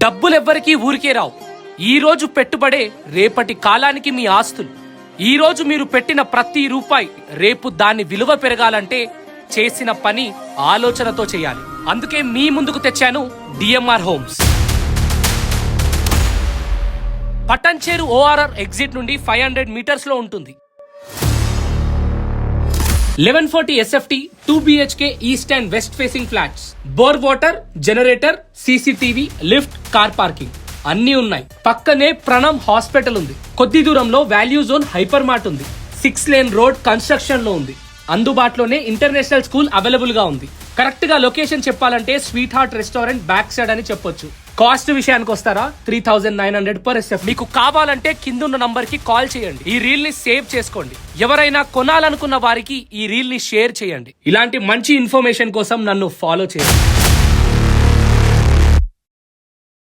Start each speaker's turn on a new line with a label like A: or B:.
A: డబ్బులెవ్వరికీ ఊరికే రావు. ఈ రోజు పెట్టుబడే రేపటి కాలానికి మీ ఆస్తులు. ఈ రోజు మీరు పెట్టిన ప్రతి రూపాయి రేపు దాని విలువ పెరగాలంటే చేసిన పని ఆలోచనతో చేయాలి. అందుకే మీ ముందుకు తెచ్చాను DMR homes. Patancheru ORR exit నుండి 500 మీటర్స్ లో ఉంటుంది. 1140 SFT 2 BHK east and west facing flats. Bore water, generator, CCTV, lift, car parking అన్నీ ఉన్నాయి. పక్కనే ప్రణమ్ హాస్పిటల్ ఉంది. కొద్ది దూరంలో వాల్యూ జోన్ హైపర్ మార్ట్ ఉంది. 6 లేన్ రోడ్ కన్స్ట్రక్షన్ లో ఉంది. అందుబాటులోనే ఇంటర్నేషనల్ స్కూల్ అవైలబుల్ గా ఉంది. కరెక్ట్ గా లొకేషన్ చెప్పాలంటే sweet heart restaurant back side అని చెప్పొచ్చు. కాస్ట్ విషయానికి వస్తారా, 3900 per SF. మీకు కావాలంటే కిందున్న నంబర్ కి కాల్ చేయండి. ఈ రీల్ ని సేవ్ చేసుకోండి. ఎవరైనా కొనాలనుకున్న వారికి ఈ రీల్ ని షేర్ చేయండి. ఇలాంటి మంచి ఇన్ఫర్మేషన్ కోసం నన్ను ఫాలో చేయండి.